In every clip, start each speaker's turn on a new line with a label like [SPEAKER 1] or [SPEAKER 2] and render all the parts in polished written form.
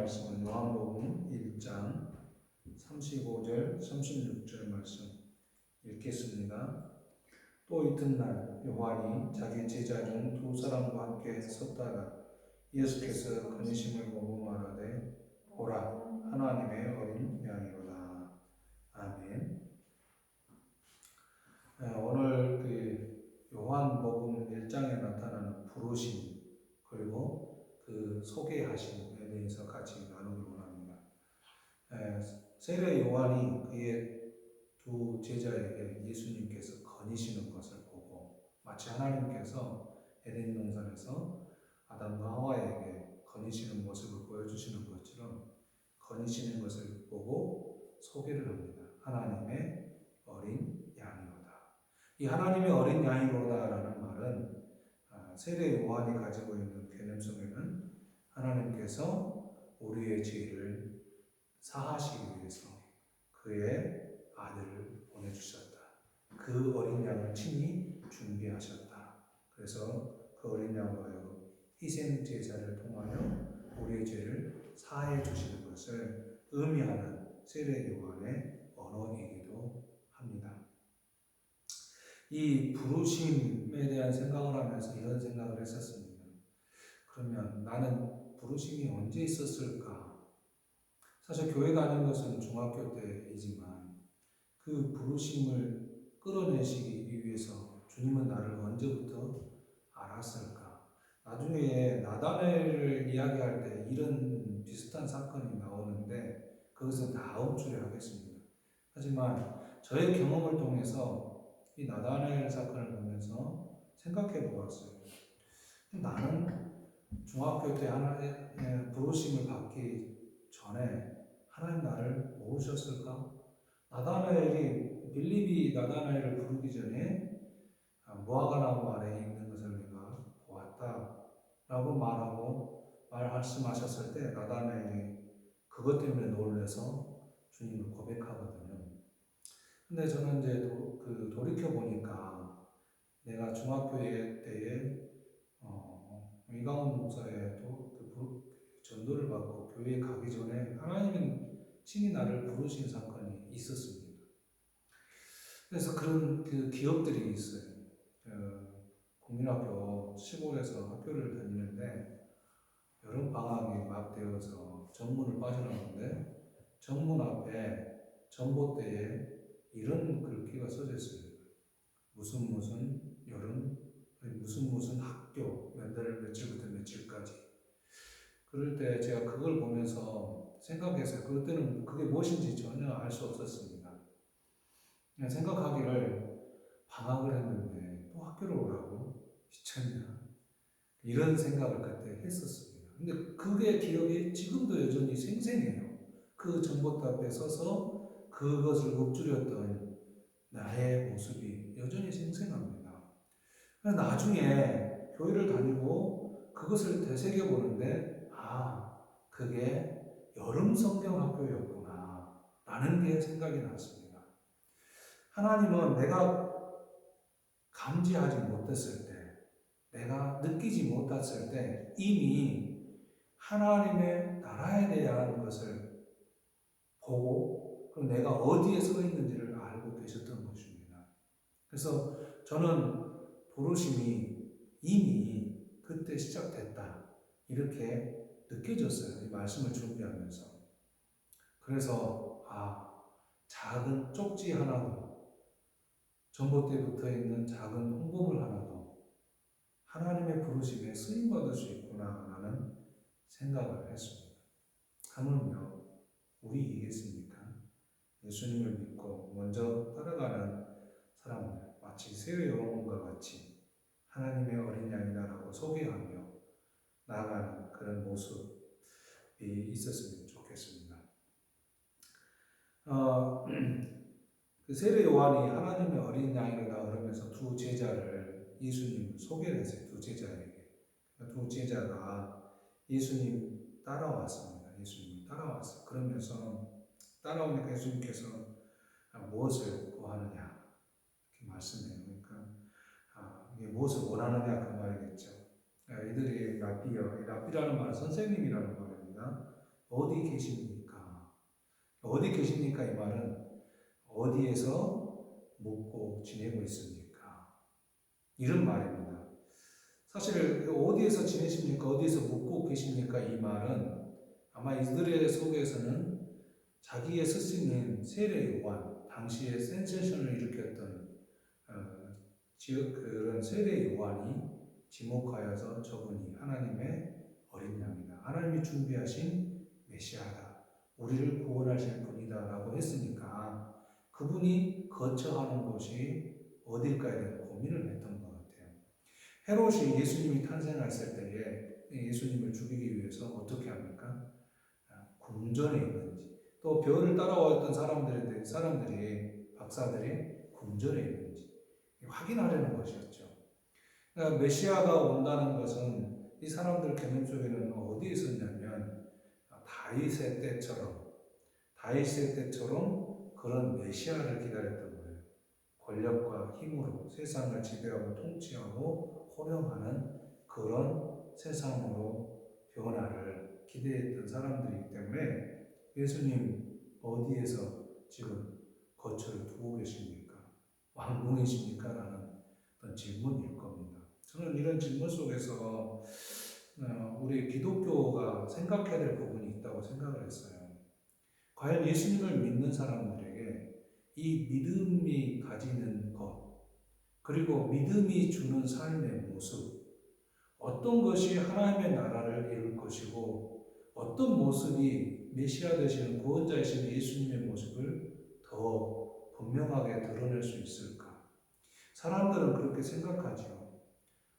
[SPEAKER 1] 말씀은 요한복음 1장 35절, 36절 말씀 읽겠습니다. 또 이튿날 요한이 자기 제자 중 두 사람과 함께 섰다가 예수께서 그니심을 보고 말하되 보라, 하나님의 어린 양이로다. 아멘. 오늘 요한복음 1장에 나타나는 부르심 그리고 그 소개하심에 대해서 같이 나누기 원합니다. 세례 요한이 그의 두 제자에게 예수님께서 거니시는 것을 보고 마치 하나님께서 에덴 동산에서 아담과 하와에게 거니시는 모습을 보여주시는 것처럼 거니시는 것을 보고 소개를 합니다. 하나님의 어린 양이로다. 이 하나님의 어린 양이로다라는 말은 세례 요한이 가지고 있는 개념 속에는 하나님께서 우리의 죄를 사하시기 위해서 그의 아들을 보내주셨다. 그 어린 양을 친히 준비하셨다. 그래서 그 어린 양으로 하여금 희생 제사를 통하여 우리의 죄를 사해 주시는 것을 의미하는 세례 요한의 언어이기도 합니다. 이 부르심에 대한 생각을 하면서 이런 생각을 했었습니다. 그러면 나는 부르심이 언제 있었을까? 사실 교회 다닌 것은 중학교 때이지만 그 부르심을 끌어내시기 위해서 주님은 나를 언제부터 알았을까? 나중에 나다나엘을 이야기할 때 이런 비슷한 사건이 나오는데 그것은 다음 주에 하겠습니다. 하지만 저의 경험을 통해서 이 나다나엘 사건을 보면서 생각해 보았어요. 나는 중학교 때 하나님의 부르심을 받기 전에 하나님 나를 모르셨을까? 나다나엘이 빌립이 나다나엘을 부르기 전에 무화과나무 아래에 있는 것을 내가 보았다 라고 말씀하셨을 때 나다나엘이 그것 때문에 놀라서 주님을 고백하거든요. 근데 저는 이제 돌이켜보니까 내가 중학교 때에 이강원 목사의 전도를 받고 교회에 가기 전에 하나님은 친히 나를 부르신 사건이 있었습니다. 그래서 그런 기억들이 있어요. 국민학교 시골에서 학교를 다니는데 여름 방학이 막 되어서 정문을 빠져나오는데 정문 앞에 전봇대에 이런 글귀가 써져 있어요. 무슨 여름, 무슨 학교, 몇 며칠부터 며칠까지. 그럴 때 제가 그걸 보면서 생각했어요. 그때는 그게 무엇인지 전혀 알 수 없었습니다. 그냥 생각하기를 방학을 했는데 또 학교를 오라고? 미쳤냐? 이런 생각을 그때 했었습니다. 근데 그게 기억이 지금도 여전히 생생해요. 그 전봇대 앞에 서서 그것을 읊조렸던 나의 모습이 여전히 생생합니다. 나중에 교회를 다니고 그것을 되새겨보는데 그게 여름 성경 학교였구나 라는 게 생각이 났습니다. 하나님은 내가 감지하지 못했을 때, 내가 느끼지 못했을 때 이미 하나님의 나라에 대한 것을 보고 그럼 내가 어디에 서 있는지를 알고 계셨던 것입니다. 그래서 저는 부르심이 이미 그때 시작됐다 이렇게 느껴졌어요. 이 말씀을 준비하면서. 그래서 작은 쪽지 하나도 전봇대에 붙어있는 작은 홍보물 하나도 하나님의 부르심에 쓰임받을 수 있구나라는 생각을 했습니다. 하물며 우리이겠습니까? 예수님을 믿고 먼저 따라가는 사람들 마치 세례 요한과 같이 하나님의 어린 양이다라고 소개하며 나아가는 그런 모습이 있었으면 좋겠습니다. 그 세례 요한이 하나님의 어린 양이다 그러면서 두 제자를 예수님을 소개를 했어요. 두 제자에게. 두 제자가 예수님 따라왔습니다. 예수님을 따라왔어요. 그러면서 따라오니까 예수님께서 무엇을 구하느냐 이렇게 말씀해요. 그러니까 이게 무엇을 원하느냐 그 말이겠죠. 이들이 랍비라는 말은 선생님이라는 말입니다. 어디 계십니까? 어디 계십니까? 이 말은 어디에서 묵고 지내고 있습니까? 이런 말입니다. 사실 어디에서 지내십니까? 어디에서 묵고 계십니까? 이 말은 아마 이들의 속에서는 자기의 스승인 세례 요한, 당시에 센세이션을 일으켰던 그런 세례 요한이 지목하여서 저분이 하나님의 어린 양이다. 하나님이 준비하신 메시아다. 우리를 구원하실 분이다. 라고 했으니까 그분이 거처하는 곳이 어딜까에 대한 고민을 했던 것 같아요. 헤롯이 예수님이 탄생했을 때에 예수님을 죽이기 위해서 어떻게 합니까? 궁전에 있는지, 또 별을 따라왔던 사람들이 박사들이 궁전에 있는지 확인하려는 것이었죠. 그러니까 메시아가 온다는 것은 이 사람들 개념 속에는 어디에 있었냐면 다윗의 때처럼 그런 메시아를 기다렸던 거예요. 권력과 힘으로 세상을 지배하고 통치하고 호령하는 그런 세상으로 변화를 기대했던 사람들이기 때문에 예수님 어디에서 지금 거처를 두고 계십니까? 왕궁이십니까? 라는 어떤 질문일 겁니다. 저는 이런 질문 속에서 우리 기독교가 생각해야 될 부분이 있다고 생각을 했어요. 과연 예수님을 믿는 사람들에게 이 믿음이 가지는 것, 그리고 믿음이 주는 삶의 모습, 어떤 것이 하나님의 나라를 이룰 것이고 어떤 모습이 메시아 되시는 구원자이신 예수님의 모습을 더 분명하게 드러낼 수 있을까? 사람들은 그렇게 생각하죠.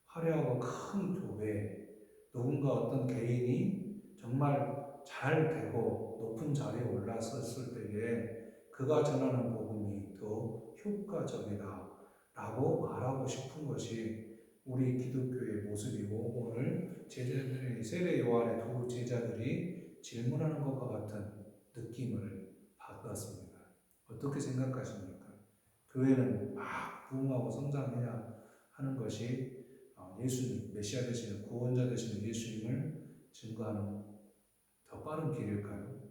[SPEAKER 1] 화려하고 큰 교회, 누군가 어떤 개인이 정말 잘 되고 높은 자리에 올라섰을 때에 그가 전하는 복음이 더 효과적이다 라고 말하고 싶은 것이 우리 기독교의 모습이고, 오늘 제자들이 세례 요한의 두 제자들이 질문하는 것과 같은 느낌을 받았습니다. 어떻게 생각하십니까? 교회는 막 부흥하고 성장해야 하는 것이 예수님, 메시아 되시는 구원자 되시는 예수님을 증거하는 더 빠른 길일까요?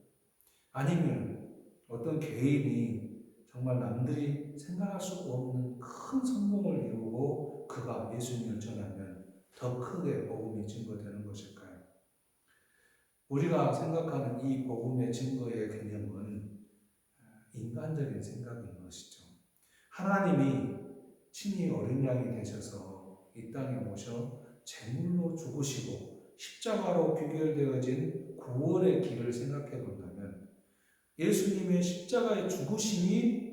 [SPEAKER 1] 아니면 어떤 개인이 정말 남들이 생각할 수 없는 큰 성공을 이루고 그가 예수님을 전하면 더 크게 복음이 증거되는 것일까요? 우리가 생각하는 이 복음의 증거의 개념은 인간적인 생각인 것이죠. 하나님이 친히 어린 양이 되셔서 이 땅에 오셔 제물로 죽으시고 십자가로 귀결되어진 구원의 길을 생각해 본다면 예수님의 십자가의 죽으심이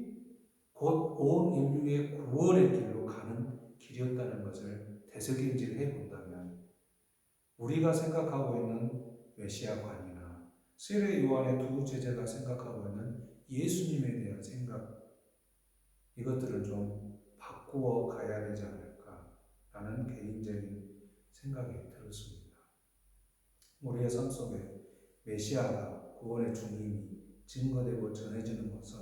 [SPEAKER 1] 곧 온 인류의 구원의 길로 가는 길이었다는 것을 되새김질해 본다면 우리가 생각하고 있는 메시아관이나 세례 요한의 두 제자가 생각하고 있는 예수님에 대한 생각, 이것들을 좀 바꾸어 가야 되지 않을까라는 개인적인 생각이 들었습니다. 우리의 삶 속에 메시아가 구원의 주님이 증거되고 전해지는 것은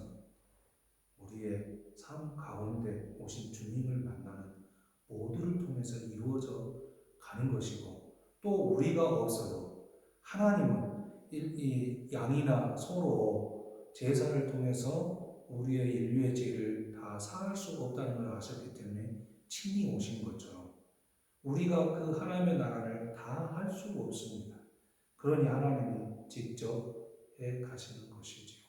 [SPEAKER 1] 우리의 삶 가운데 오신 주님을 만나는 모두를 통해서 이루어져 가는 것이고, 또 우리가 없어도 하나님은 이 양이나 소로 제사를 통해서 우리의 인류의 죄를 다 사할 수 없다는 걸 아셨기 때문에 친히 오신 것처럼 우리가 그 하나님의 나라를 다 할 수가 없습니다. 그러니 하나님이 직접 해 가시는 것이지요.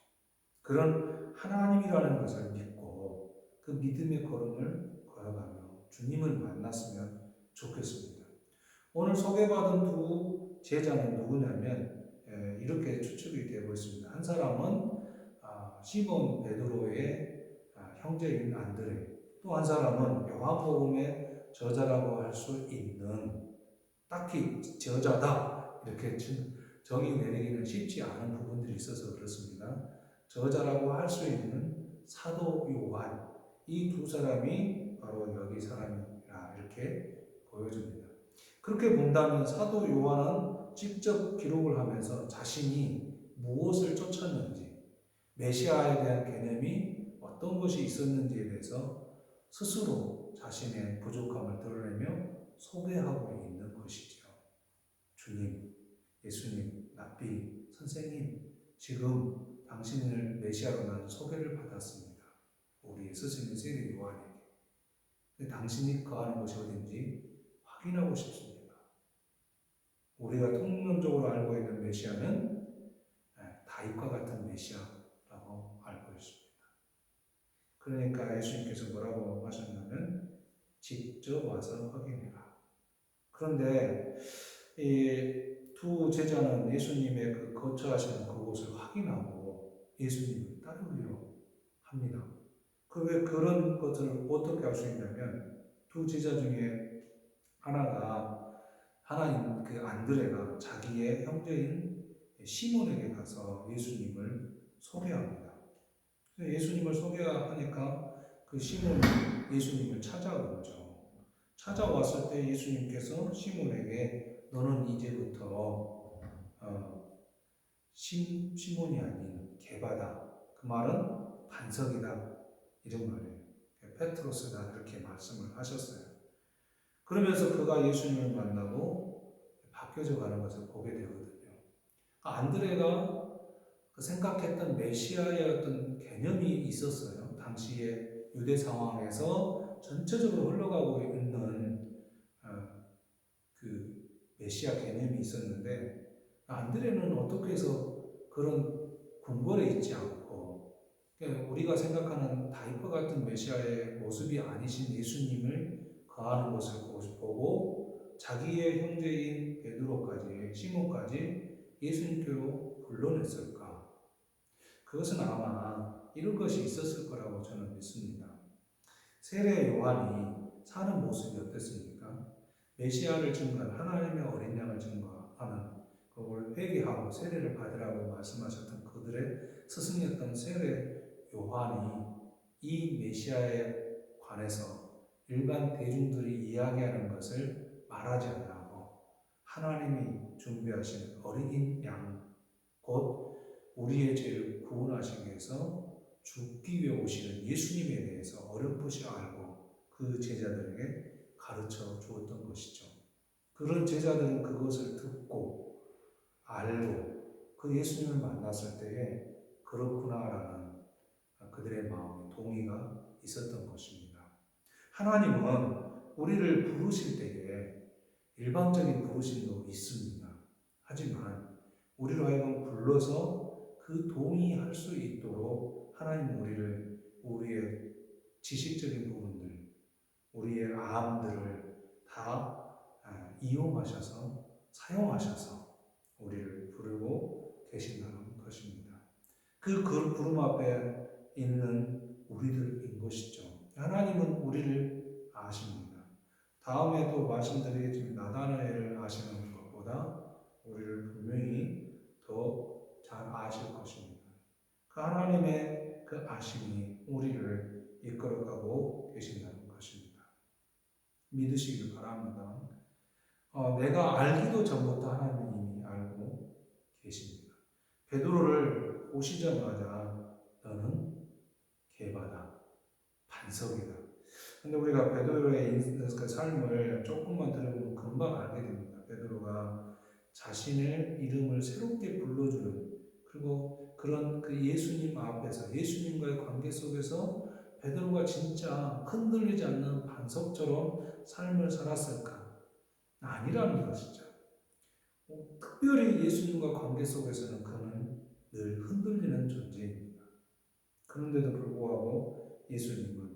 [SPEAKER 1] 그런 하나님이라는 것을 믿고 그 믿음의 걸음을 걸어가며 주님을 만났으면 좋겠습니다. 오늘 소개받은 두 제자는 누구냐면 이렇게 추측이 되고 있습니다. 한 사람은 시몬 베드로의 형제인 안드레, 또 한 사람은 요한복음의 저자라고 할 수 있는, 딱히 저자다 이렇게 정의 내리기는 쉽지 않은 부분들이 있어서 그렇습니다. 저자라고 할 수 있는 사도 요한, 이 두 사람이 바로 여기 사람이라 이렇게 보여줍니다. 그렇게 본다면 사도 요한은 직접 기록을 하면서 자신이 무엇을 쫓았는지, 메시아에 대한 개념이 어떤 것이 있었는지에 대해서 스스로 자신의 부족함을 드러내며 소개하고 있는 것이지요. 주님, 예수님, 랍비, 선생님, 지금 당신을 메시아로 나는 소개를 받았습니다. 우리 스승인 세례 요한에게. 근데 당신이 거하는 곳이 어딘지 확인하고 싶습니다. 우리가 통념적으로 알고 있는 메시아는 다윗과 같은 메시아라고 알고 있습니다. 그러니까 예수님께서 뭐라고 하셨냐면 직접 와서 확인해라. 그런데 이 두 제자는 예수님의 그 거처하시는 그곳을 확인하고 예수님을 따르기로 합니다. 왜 그런 것을 어떻게 할 수 있냐면 두 제자 중에 하나인 그 안드레가 자기의 형제인 시몬에게 가서 예수님을 소개합니다. 예수님을 소개하니까 그 시몬이 예수님을 찾아오죠. 찾아왔을 때 예수님께서 시몬에게 너는 이제부터 시몬이 아닌 게바다. 그 말은 반석이다. 이런 말이에요. 페트로스다. 이렇게 말씀을 하셨어요. 그러면서 그가 예수님을 만나고 바뀌어져 가는 것을 보게 되거든요. 안드레가 생각했던 메시아의 어떤 개념이 있었어요. 당시의 유대 상황에서 전체적으로 흘러가고 있는 그 메시아 개념이 있었는데 안드레는 어떻게 해서 그런 궁궐에 있지 않고 우리가 생각하는 다윗과 같은 메시아의 모습이 아니신 예수님을 거하는 것을 보고 자기의 형제인 베드로까지 시몬까지 예수님께로 불러냈을까? 그것은 아마 이런 것이 있었을 거라고 저는 믿습니다. 세례 요한이 사는 모습이 어땠습니까? 메시아를 증거한 하나님의 어린 양을 증거하는 그걸 회개하고 세례를 받으라고 말씀하셨던 그들의 스승이었던 세례 요한이 이 메시아에 관해서 일반 대중들이 이야기하는 것을 말하지 않고 하나님이 준비하신 어린 양, 곧 우리의 죄를 구원하시기 위해서 죽기 위해 오시는 예수님에 대해서 어렴풋이 알고 그 제자들에게 가르쳐 주었던 것이죠. 그런 제자들은 그것을 듣고 알고 그 예수님을 만났을 때에 그렇구나라는 그들의 마음에 동의가 있었던 것입니다. 하나님은 우리를 부르실 때에 일방적인 부르심도 있습니다. 하지만 우리로 하여금 불러서 그 동의할 수 있도록 하나님은 우리의 지식적인 부분들, 우리의 마음들을 다 이용하셔서 사용하셔서 우리를 부르고 계신다는 것입니다. 그 부름 앞에 있는 우리들인 것이죠. 하나님은 우리를 아십니다. 다음에도 말씀드리겠지만 나다나엘을 아시는 것보다 우리를 분명히 더 잘 아실 것입니다. 그 하나님의 그 아심이 우리를 이끌어가고 계신다는 것입니다. 믿으시길 바랍니다. 내가 알기도 전부터 하나님이 이미 알고 계십니다. 베드로를 오시자마자 너는 게바다, 반석이다. 근데 우리가 베드로의 그 삶을 조금만 들어보면 금방 알게 됩니다. 베드로가 자신의 이름을 새롭게 불러주는 그리고 그런 그 예수님 앞에서 예수님과의 관계 속에서 베드로가 진짜 흔들리지 않는 반석처럼 삶을 살았을까? 아니라는 것이죠. 특별히 예수님과 관계 속에서는 그는 늘 흔들리는 존재입니다. 그런데도 불구하고 예수님은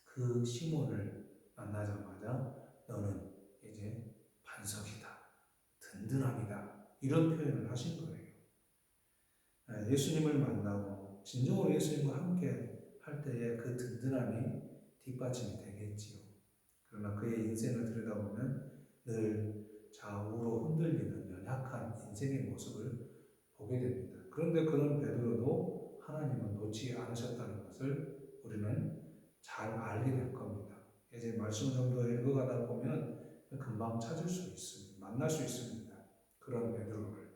[SPEAKER 1] 그 시몬을 만나자마자 너는 이제 반석이다, 든든함이다 이런 표현을 하신 거예요. 예수님을 만나고 진정으로 예수님과 함께 할 때에 그 든든함이 뒷받침이 되겠지요. 그러나 그의 인생을 들여다보면 늘 좌우로 흔들리는 연약한 인생의 모습을 보게 됩니다. 그런데 그런 베드로도 하나님은 놓지 않으셨다는 것을 우리는 잘 알게 될 겁니다. 이제 말씀 좀 더 읽어가다 보면 금방 찾을 수 있습니다. 만날 수 있습니다. 그런 베드로를.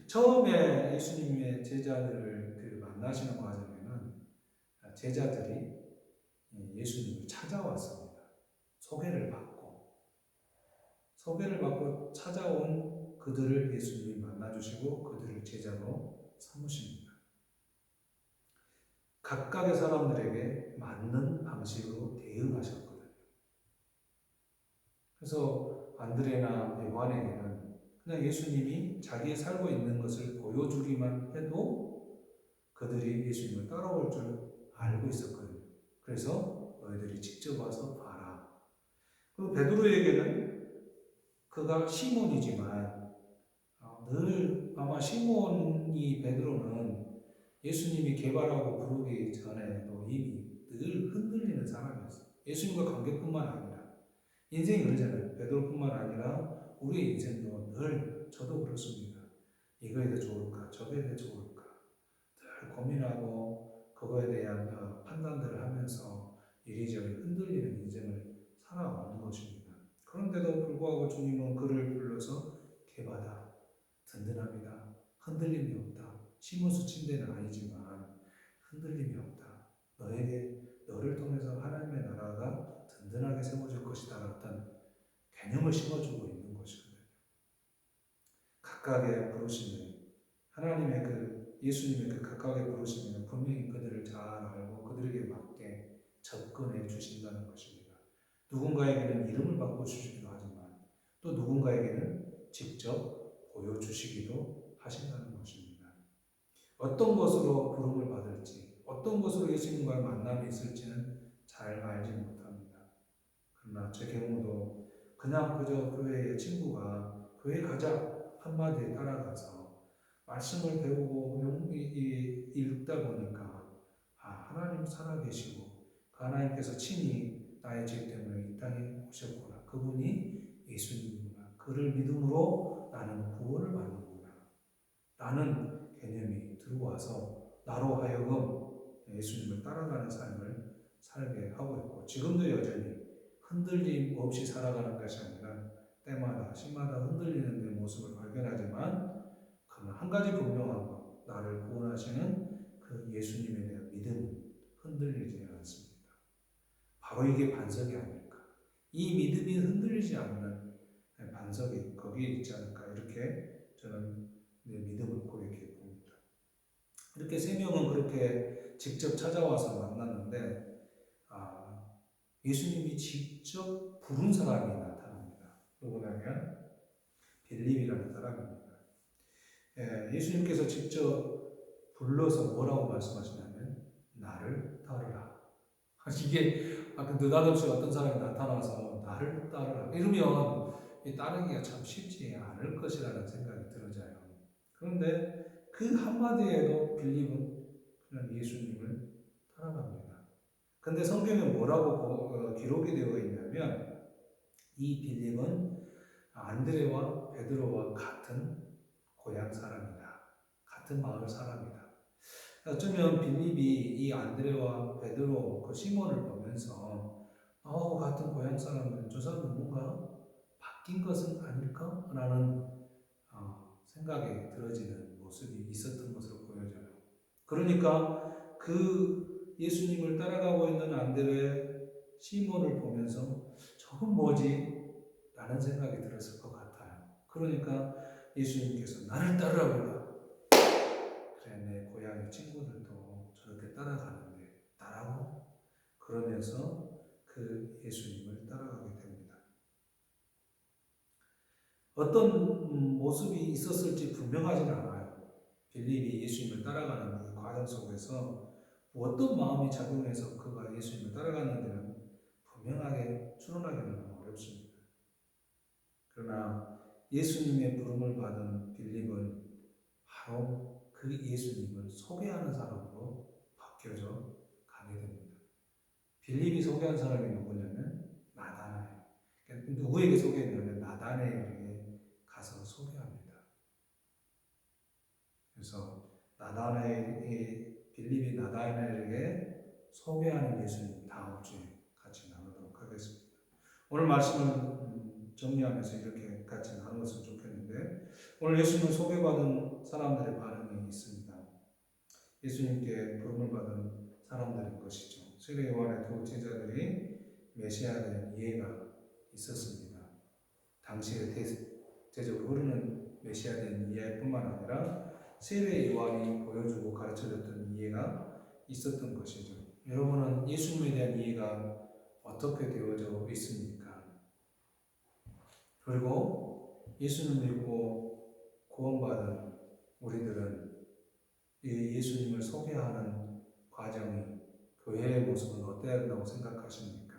[SPEAKER 1] 처음에 예수님의 제자들을 만나시는 과정에는 제자들이 예수님을 찾아왔습니다. 소개를 받고 찾아온 그들을 예수님이 만나주시고 그들을 제자로 삼으십니다. 각각의 사람들에게 맞는 방식으로 대응하셨거든요. 그래서 안드레나 요한에게는 그냥 예수님이 자기 살고 있는 것을 보여주기만 해도 그들이 예수님을 따라올 줄 알고 있었거든요. 그래서 너희들이 직접 와서 봐라. 그리고 베드로에게는 그가 시몬이지만 늘 아마 시몬이 베드로는 예수님이 개발하고 부르기 전에도 이미 늘 흔들리는 사람이었어요. 예수님과 관계뿐만 아니라 인생이 그러잖아요. 베드로뿐만 아니라 우리의 인생도 늘 저도 그렇습니다. 이거에 대해 좋을까? 저거에 대해 좋을까? 늘 고민하고 그거에 대한 판단들을 하면서 이리저리 흔들리는 인생을 살아오는 것입니다. 그런데도 불구하고 주님은 그를 불러서 개바다, 든든합니다. 흔들림이 없다. 시몬수 침대는 아니지만 흔들림이 없다. 너를 통해서 하나님의 나라가 든든하게 세워질 것이다. 어떤 개념을 심어주고 있는 것이거든요. 각각의 부르심을 하나님의 예수님의 각각의 부르심은 분명히 그들을 잘 알고 그들에게 맞게 접근해 주신다는 것입니다. 누군가에게는 이름을 바꿔주시기도 하지만 또 누군가에게는 직접 보여주시기도 하신다는 것입니다. 어떤 것으로 부름을 받을지, 어떤 것으로 예수님과의 만남이 있을지는 잘 알지 못합니다. 그러나 제 경우도 그냥 그저 교회의 친구가 교회 가자 한마디에 따라가서 말씀을 배우고 읽다 보니까 하나님 살아계시고 그 하나님께서 친히 나의 죄 때문에 이 땅에 오셨구나. 그분이 예수님이구나. 그를 믿음으로 나는 구원을 받는구나. 라는 개념이 들어와서 나로 하여금 예수님을 따라가는 삶을 살게 하고 있고 지금도 여전히 흔들림 없이 살아가는 것이 아니라 때마다 시마다 흔들리는 내 모습을 발견하지만 그러나 한 가지 분명한 것, 나를 구원하시는 그 예수님에 대한 믿음은 흔들리지 않습니다. 바로 이게 반석이 아닐까. 이 믿음이 흔들리지 않는 반석이 거기에 있지 않을까. 이렇게 저는 내 믿음을 고백해 봅니다. 이렇게 세 명은 그렇게 직접 찾아와서 만났는데 예수님이 직접 부른 사람이 나타납니다. 누구냐면 빌립이라는 사람입니다. 예수님께서 직접 불러서 뭐라고 말씀하시냐면 나를 따르라. 이게 느닷없이 어떤 사람이 나타나서 나를 따르라 이러면 이 따르기가 참 쉽지 않을 것이라는 생각이 들어져요. 그런데 그 한마디에도 빌립은 그냥 예수님을 따라갑니다. 근데 성경에 뭐라고 기록이 되어 있냐면 이 빌립은 안드레와 베드로와 같은 고향 사람이다. 같은 마을 사람이다. 어쩌면 빌립이 이 안드레와 베드로 그 시몬을 보면서 같은 고향 사람들 저 사람은 뭔가 바뀐 것은 아닐까? 라는 생각이 들어지는 모습이 있었던 것으로 보여져요. 그러니까 그 예수님을 따라가고 있는 안드레 시몬을 보면서 저건 뭐지? 라는 생각이 들었을 것 같아요. 그러니까 예수님께서 나를 따르라고 그래 내 고향의 친구들도 저렇게 따라가는데 따라고 그러면서 그 예수님을 따라가게 됩니다. 어떤 모습이 있었을지 분명하지는 않아요. 빌립이 예수님을 따라가는 그 과정 속에서 어떤 마음이 작용해서 그가 예수님을 따라갔는지는 분명하게 추론하기는 어렵습니다. 그러나 예수님의 부름을 받은 빌립은 바로 그 예수님을 소개하는 사람으로 바뀌어져 가게 됩니다. 빌립이 소개한 사람이 누구냐면 나다나엘. 누구에게 소개했냐면 나다나엘에게 가서 소개합니다. 그래서 빌립이 나다나엘에게 소개하는 예수님 다음 주에 같이 나누도록 하겠습니다. 오늘 말씀을 정리하면서 이렇게 같이 나누었으면 좋겠는데 오늘 예수님을 소개받은 사람들의 반응이 있습니다. 예수님께 부름을 받은 사람들인 것이죠. 세례 요한의 두 제자들이 메시아에 대한 이해가 있었습니다. 당시의 대적으로 흐르는 메시아된 이해뿐만 아니라 세례 요한이 보여주고 가르쳐줬던 이해가 있었던 것이죠. 여러분은 예수님에 대한 이해가 어떻게 되어져 있습니까? 그리고 예수님을 믿고 구원받은 우리들은 이 예수님을 소개하는 과정이 교회의 모습은 어때야 된다고 생각하십니까?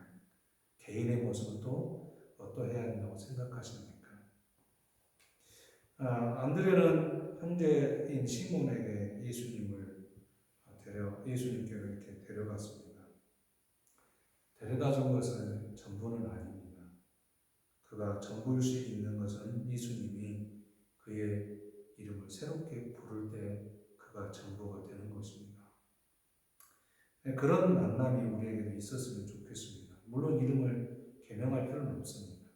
[SPEAKER 1] 개인의 모습은 또 어떠해야 된다고 생각하십니까? 안드레는 형제인 시몬에게 예수님께로 이렇게 데려갔습니다. 데려다 준 것은 전부는 아닙니다. 그가 전부일 수 있는 것은 예수님이 그의 이름을 새롭게 부를 때 그가 전부가 되는 것입니다. 그런 만남이 우리에게도 있었으면 좋겠습니다. 물론 이름을 개명할 필요는 없습니다.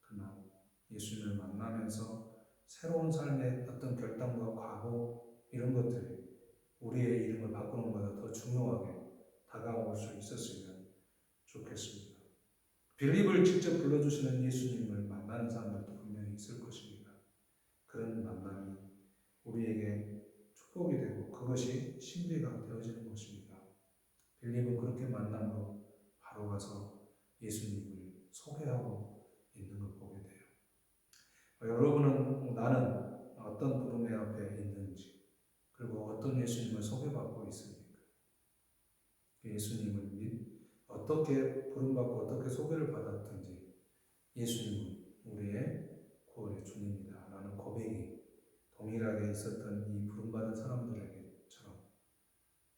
[SPEAKER 1] 그러나 예수님을 만나면서 새로운 삶의 어떤 결단과 각오 이런 것들이 우리의 이름을 바꾸는 것보다 더 중요하게 다가올 수 있었으면 좋겠습니다. 빌립을 직접 불러주시는 예수님을 만나는 사람들도 분명히 있을 것입니다. 그런 만남이 우리에게 축복이 되고 그것이 신비가 되어지는 것입니다. 빌립은 그렇게 만남으로 바로 가서 예수님을 소개하고 있는 걸 보게 돼요. 여러분은 나는 어떤 부름의 앞에 있는지 그리고 어떤 예수님을 소개받고 있습니까? 예수님을 어떻게 부름받고 어떻게 소개를 받았든지 예수님은 우리의 구원의 주님이다 라는 고백이 동일하게 있었던 이 부름받은 사람들에게처럼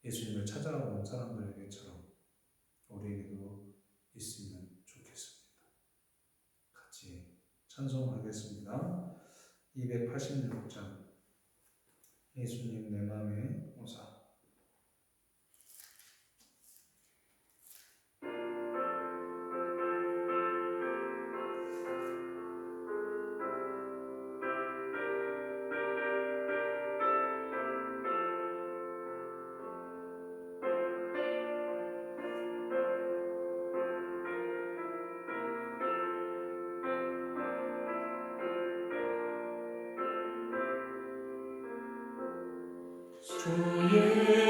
[SPEAKER 1] 예수님을 찾아온 사람들에게처럼 우리에게도 있으면 좋겠습니다. 같이 찬송하겠습니다. 286장 예수님 내 맘에 오사. 주의